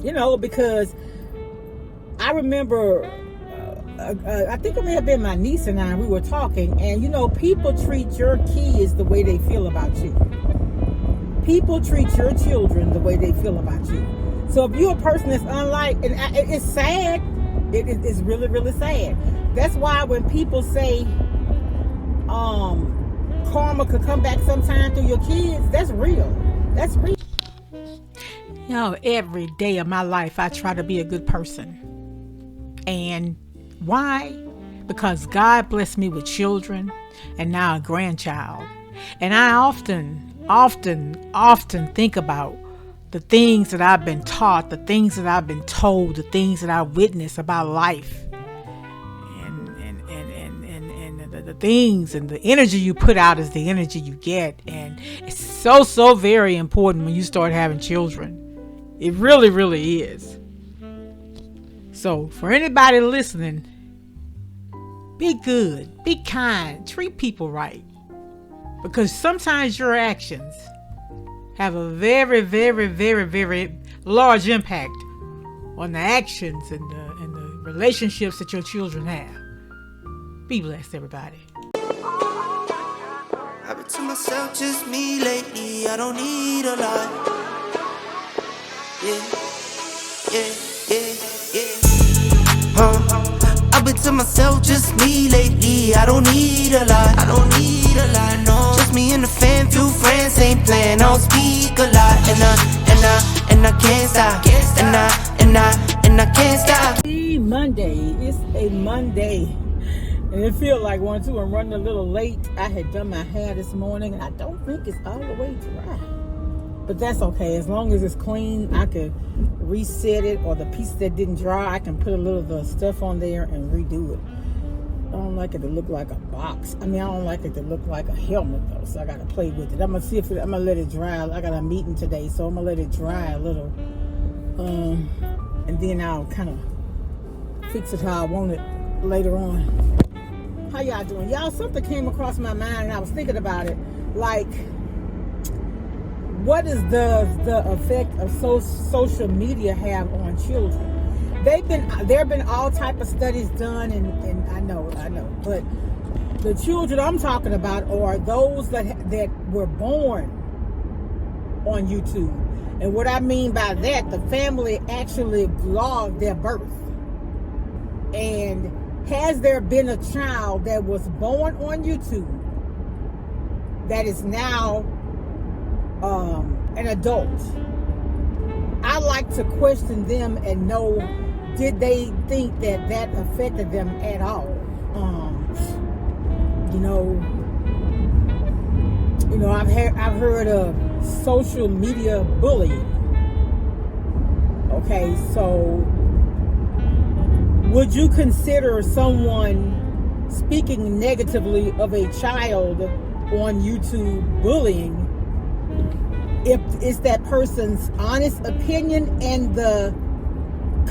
Because I remember, I think it may have been my niece and I, we were talking, and people treat your kids the way they feel about you. People treat your children the way they feel about you. So if you're a person that's unlike, and it's sad, it's really, really sad. That's why when people say karma could come back sometime through your kids, that's real. That's real. Every day of my life, I try to be a good person. And why? Because God blessed me with children and now a grandchild. And I often think about the things that I've been taught, the things that I've been told, the things that I witnessed about life. And the things and the energy you put out is the energy you get. And it's so very important when you start having children. It really, really is. So for anybody listening, be good, be kind, treat people right. Because sometimes your actions have a very, very, very, very large impact on the actions and the relationships that your children have. Be blessed, everybody. I've been to myself, just me lately. I don't need a lot. I've been to myself, just me lately. I don't need a lot. No. Just me and the fam, few friends ain't playing. I don't speak a lot, and I can't stop. And I can't stop. It's a Monday, and it feels like one too. I'm running a little late. I had done my hair this morning, and I don't think it's all the way dry. But that's okay. As long as it's clean, I could reset it, or the piece that didn't dry, I can put a little of the stuff on there and redo it. I don't like it to look like a box. I don't like it to look like a helmet though, so I gotta play with it. I'm gonna see if I'm gonna let it dry. I got a meeting today, so I'm gonna let it dry a little, and then I'll kind of fix it how I want it later on. How y'all doing? Y'all, something came across my mind and I was thinking about it. Like, what is the effect of social media have on children? There have been all type of studies done, and I know, but the children I'm talking about are those that were born on YouTube. And what I mean by that, the family actually vlogged their birth. And has there been a child that was born on YouTube that is now an adult? I like to question them and know, did they think that affected them at all? I've heard of social media bullying. Okay, so would you consider someone speaking negatively of a child on YouTube bullying if it's that person's honest opinion and the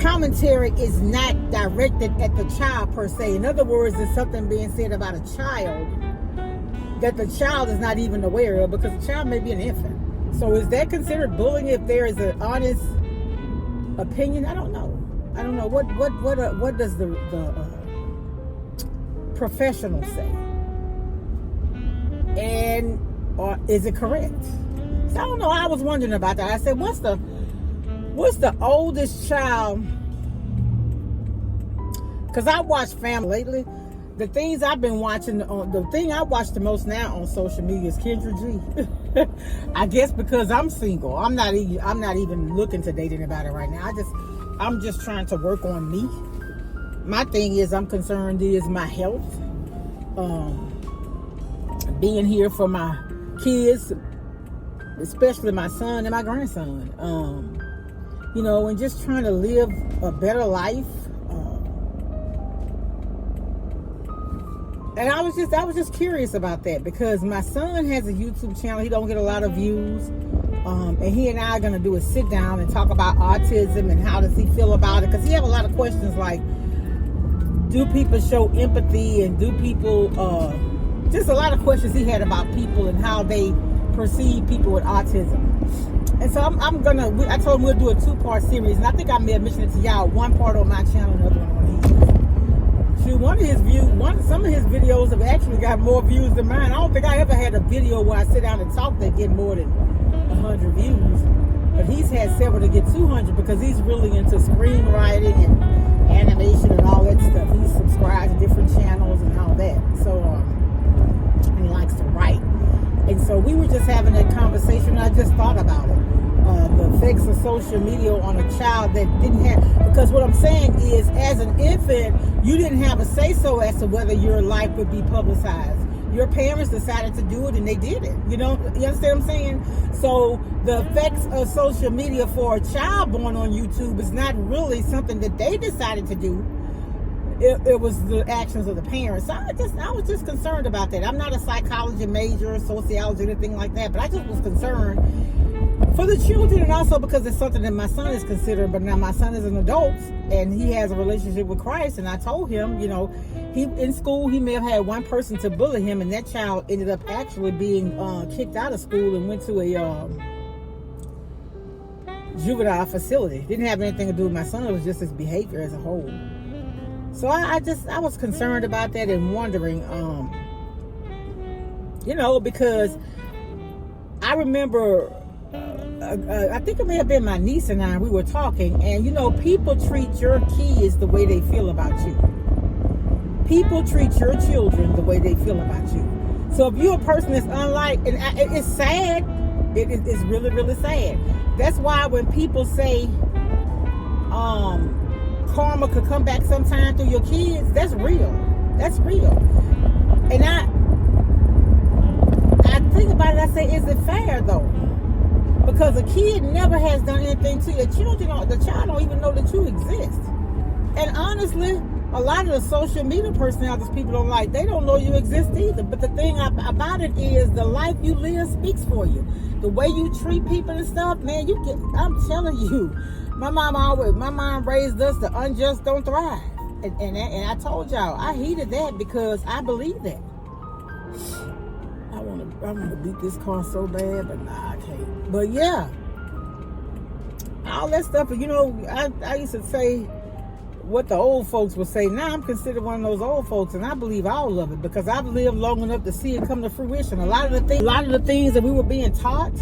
commentary is not directed at the child per se? In other words, there's something being said about a child that the child is not even aware of, because the child may be an infant. So is that considered bullying if there is an honest opinion? I don't know. What does the professional say? And or is it correct? So I don't know. I was wondering about that. I said, what's the oldest child? Because I watch family lately. The things I've been watching, the thing I watch the most now on social media is Kendra G. I guess because I'm single. I'm not even looking to date anybody right now. I'm just trying to work on me. My thing is, I'm concerned is my health. Being here for my kids, especially my son and my grandson. And just trying to live a better life. And I was just curious about that, because my son has a YouTube channel. He don't get a lot of views. And he and I are going to do a sit down and talk about autism and how does he feel about it. Because he have a lot of questions like, do people show empathy, and do people, just a lot of questions he had about people and how they perceive people with autism. And so I told him we'll do a 2-part series, and I think I may have mentioned it to y'all. One part on my channel, another one on his. Shoot, some of his videos have actually got more views than mine. I don't think I ever had a video where I sit down and talk that get more than 100 views. But he's had several to get 200 because he's really into screenwriting and animation and all that stuff. He's subscribed to different channels and all that. So, and he likes to write. And so we were just having that conversation, and I just thought about it. The effects of social media on a child that didn't have, because what I'm saying is, as an infant, you didn't have a say-so as to whether your life would be publicized. Your parents decided to do it, and they did it. You understand what I'm saying? So the effects of social media for a child born on YouTube is not really something that they decided to do. It was the actions of the parents. So I was just concerned about that. I'm not a psychology major or sociology or anything like that, but I just was concerned for the children, and also because it's something that my son is considering. But now my son is an adult and he has a relationship with Christ, and I told him, he in school he may have had one person to bully him, and that child ended up actually being kicked out of school and went to a juvenile facility. Didn't have anything to do with my son. It was just his behavior as a whole. So I was concerned about that and wondering, because I remember, I think it may have been my niece and I, we were talking, and people treat your kids the way they feel about you. People treat your children the way they feel about you. So if you're a person that's unlike, and it's sad, it's really, really sad. That's why when people say, karma could come back sometime through your kids, that's real. That's real. And I think about it, I say, is it fair though? Because a kid never has done anything to you. The child don't even know that you exist. And honestly, a lot of the social media personalities people don't like, they don't know you exist either. But the thing about it is, the life you live speaks for you. The way you treat people and stuff, man, I'm telling you, my mom raised us, the unjust don't thrive. And I told y'all, I heeded that because I believe that. I want to beat this car so bad, but nah, I can't. But yeah, all that stuff, I used to say what the old folks would say. Now I'm considered one of those old folks, and I believe all of it because I've lived long enough to see it come to fruition. A lot of the things that we were being taught,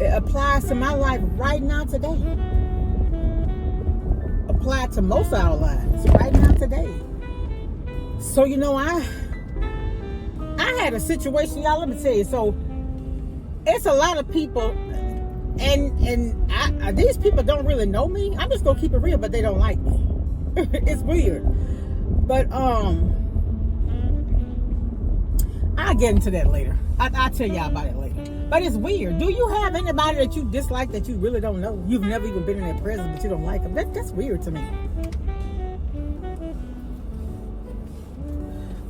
it applies to my life right now today. Applied to most of our lives right now today. So I had a situation, y'all. Let me tell you. So it's a lot of people, and these people don't really know me. I'm just gonna keep it real, but they don't like me. It's weird, but I'll get into that later. I'll tell y'all about it later. But it's weird. Do you have anybody that you dislike that you really don't know? You've never even been in their presence, but you don't like them. That's weird to me.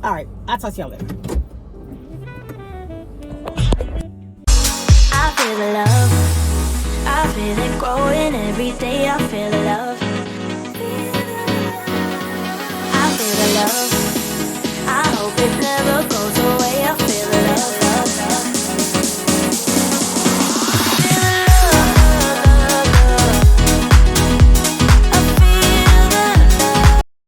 All right, I'll talk to y'all later. I feel the love. I feel it growing every day. I feel the love. I feel the love. I hope it never goes.